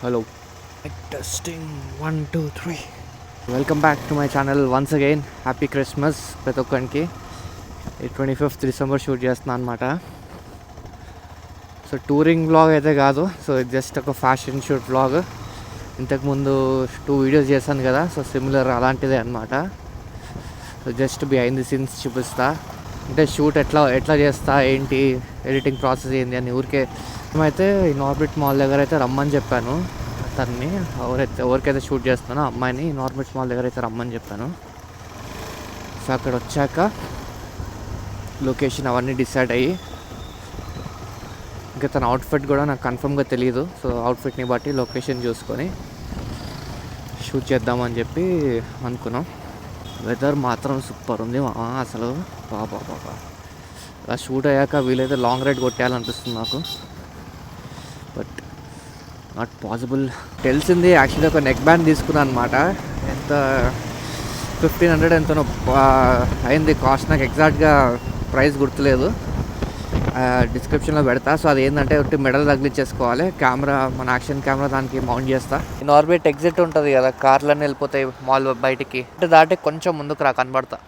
Hello. Testing 1 2 3. Welcome back to my channel once again. Happy Christmas ప్రతి ఒక్కరికి. 25th December shoot చేస్తున్నాను అనమాట. So touring vlog అయితే కాదు, సో జస్ట్ ఒక ఫ్యాషన్ షూట్ వ్లాగ్. ఇంతకుముందు 2 వీడియోస్ చేశాను కదా, సో సిమిలర్ అలాంటిదే అనమాట. So just behind the scenes చూపిస్తా, అంటే షూట్ ఎట్లా చేస్తా, ఏంటి ఎడిటింగ్ ప్రాసెస్ ఏంటి అని. ఊరికే మేమైతే ఇన్ఆర్బిట్ మాల్ దగ్గర అయితే రమ్మని చెప్పాను తన్ని, ఎవరికైతే షూట్ చేస్తున్నానో అమ్మాయిని ఇన్ఆర్బిట్ మాల్ దగ్గర అయితే రమ్మని చెప్పాను. సో అక్కడ వచ్చాక లొకేషన్ అవన్నీ డిసైడ్ అయ్యి, ఇంకా తన అవుట్ఫిట్ కూడా నాకు కన్ఫర్మ్గా తెలియదు. సో అవుట్ఫిట్ని బట్టి లొకేషన్ చూసుకొని షూట్ చేద్దామని చెప్పి అనుకున్నాం. వెదర్ మాత్రం సూపర్ ఉంది అసలు. బాబా అలా షూట్ అయ్యాక వీలైతే లాంగ్ రైడ్ కొట్టేయాలనిపిస్తుంది నాకు, బట్ నాట్ పాసిబుల్. తెలిసింది యాక్చువల్లీ ఒక నెక్ బ్యాండ్ తీసుకున్నాను అనమాట. ఎంత 1500 ఎంతనో అయింది కాస్ట్. నాకు ఎగ్జాక్ట్గా ప్రైస్ గుర్తులేదు, డిస్క్రిప్షన్లో పెడతా. సో అది ఏంటంటే ఒకటి మెడల్ తగిలించేసుకోవాలి. కెమెరా, మన యాక్షన్ కెమెరా దానికి మౌంట్ చేస్తా. ఇన్ఆర్బిట్ ఎగ్జిట్ ఉంటుంది కదా, కార్లన్నీ వెళ్ళిపోతాయి మాల్ బయటికి, అంటే దాటి కొంచెం ముందుకు రా కనబడతా.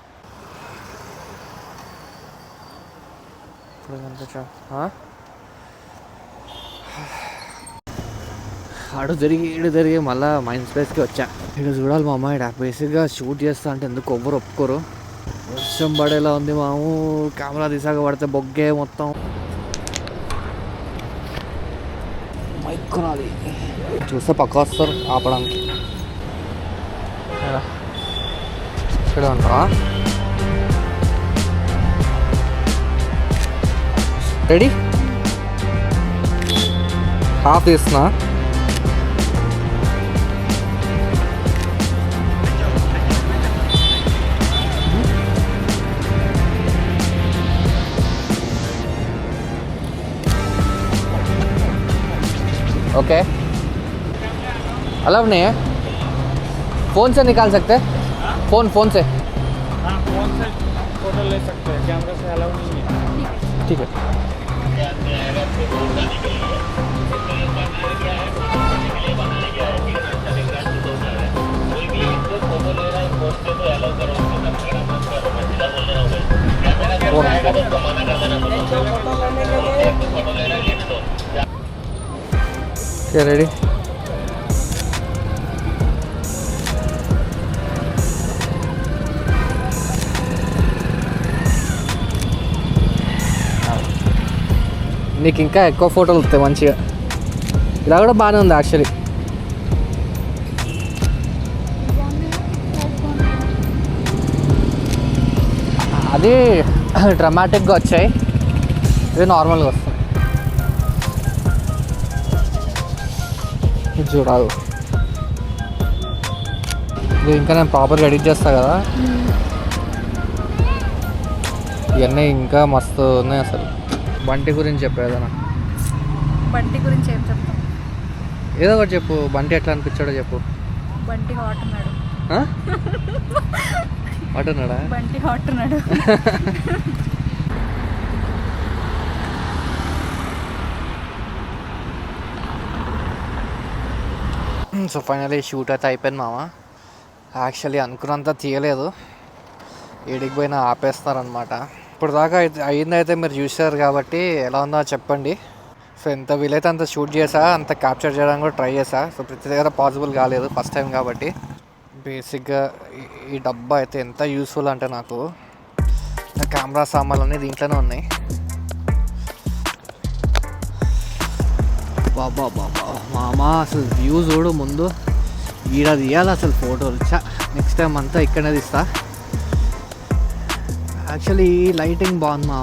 ఆడు తిరిగి మళ్ళీ మైండ్ స్పేస్కి వచ్చా. ఇక్కడ చూడాలి మా అమ్మాయి బేసిక్గా షూట్ చేస్తా అంటే ఎందుకు ఎవ్వరు ఒప్పుకోరు. వర్షం పడేలా ఉంది మాము, కెమెరా తీసాక పడితే బొగ్గే మొత్తం. మైక్ కొనాలి, చూస్తే పక్క వస్తారు ఆపడానికి. ఇక్కడ ఉంటావా? రెడీ? హాఫ్ తీస్తున్నా. ओके, अलाउ नहीं है? फ़ोन से निकाल सकते हैं? फ़ोन से? हाँ, फ़ोन से फ़ोटो ले सकते हैं, कैमरा से अलाउ नहीं है। ठीक है. क्या रेडी? నీకు ఇంకా ఎక్కువ ఫోటోలు వస్తాయి మంచిగా. ఇలా కూడా బాగానే ఉంది యాక్చువల్లీ. అది డ్రమాటిక్గా వచ్చాయి, ఇది నార్మల్గా వస్తాయి. ఇది చూడాలి, ఇది ఇంకా నేను ప్రాపర్గా ఎడిట్ చేస్తా కదా. ఇవన్నీ ఇంకా మస్తు ఉన్నాయి అసలు. బంటి గురించి చెప్పేదన్నా? బంటి గురించి ఏం చెప్తాం? ఏదో ఒకటి చెప్పు. బంటి ఎట్లా అనిపించాడో చెప్పు. బంటి హాట్ ఉన్నాడు. హాట్ ఉన్నాడా? బంటి హాట్ ఉన్నాడు. సో ఫైనలీ షూట్ అయితే అయిపోయింది మామ. యాక్చువల్లీ అనుకున్నంత తీయలేదు, ఏడికి పోయినా ఆపేస్తారనమాట. ఇప్పుడు దాకా అయిందైతే మీరు చూసారు కాబట్టి ఎలా ఉందో చెప్పండి. సో ఎంత వీలైతే అంత షూట్ చేసా, అంత క్యాప్చర్ చేయడానికి కూడా ట్రై చేసా. సో ప్రతి దగ్గర పాసిబుల్ కాలేదు ఫస్ట్ టైం కాబట్టి. బేసిక్గా ఈ డబ్బా అయితే ఎంత యూస్ఫుల్ అంటే నాకు, నా కెమెరా సామాన్లు అన్నీ దీంట్లోనే ఉన్నాయి. బాబా మామా అసలు వ్యూ చూడు ముందు. ఈడ తీయాలి అసలు ఫోటోలు. నెక్స్ట్ టైం అంతా ఇక్కడనే తీస్తా. యాక్చువల్లీ ఈ లైటింగ్ బాగుంది మా,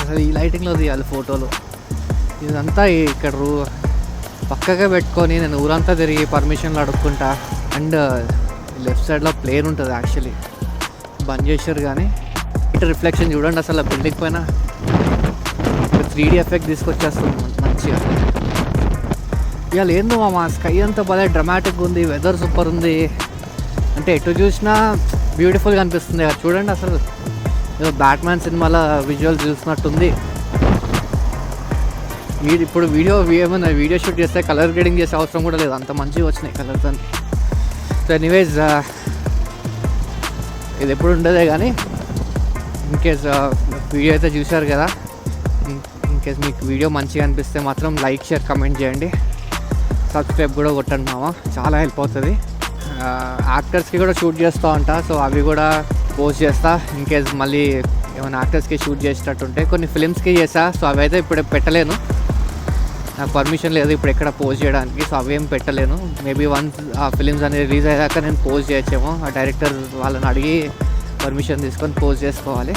అసలు ఈ లైటింగ్లో తీయాలి ఫోటోలు. ఇదంతా ఇక్కడ పక్కగా పెట్టుకొని నేను ఊరంతా తిరిగి పర్మిషన్లు అడుక్కుంటా. అండ్ లెఫ్ట్ సైడ్లో ప్లేన్ ఉంటుంది యాక్చువల్లీ, బంద్ చేశారు కానీ ఇటు రిఫ్లెక్షన్ చూడండి అసలు. బిల్డింగ్ పైన 3D ఎఫెక్ట్ తీసుకొచ్చేస్తుంది మంచిగా. ఇవాళ ఏందో మా స్కై అంతా భలే డ్రమాటిక్గా ఉంది, వెదర్ సూపర్ ఉంది. అంటే ఎటు చూసినా బ్యూటిఫుల్గా అనిపిస్తుంది. చూడండి అసలు ఏదో బ్యాట్మ్యాన్ సినిమాలో విజువల్ చూసినట్టుంది. ఇప్పుడు ఏమన్నా వీడియో షూట్ చేస్తే కలర్ గ్రేడింగ్ చేసే అవసరం కూడా లేదు, అంత మంచిగా వచ్చినాయి కలర్స్ అని. సో ఎనీవేస్ ఇది ఎప్పుడు ఉండదే కానీ ఇన్కేస్ వీడియో అయితే చూశారు కదా, ఇన్కేస్ మీకు వీడియో మంచిగా అనిపిస్తే మాత్రం లైక్ షేర్ కమెంట్ చేయండి, సబ్స్క్రైబ్ కూడా కొట్టండి మామ, చాలా హెల్ప్ అవుతుంది. యాక్టర్స్కి కూడా షూట్ చేస్తూ ఉంటా, సో అవి కూడా పోస్ట్ చేస్తా. ఇన్కేస్ మళ్ళీ ఏమైనా యాక్టర్స్కి షూట్ చేసేటట్టుంటే కొన్ని ఫిలిమ్స్కి చేసా, సో అవి అయితే ఇప్పుడు పెట్టలేను, నాకు పర్మిషన్ లేదు ఇప్పుడు ఎక్కడ పోస్ట్ చేయడానికి, సో అవేం పెట్టలేను. మేబీ వన్స్ ఆ ఫిలిమ్స్ అనేది రిలీజ్ అయ్యాక నేను పోస్ట్ చేయొచ్చేమో, ఆ డైరెక్టర్ వాళ్ళని అడిగి పర్మిషన్ తీసుకొని పోస్ట్ చేసుకోవాలి.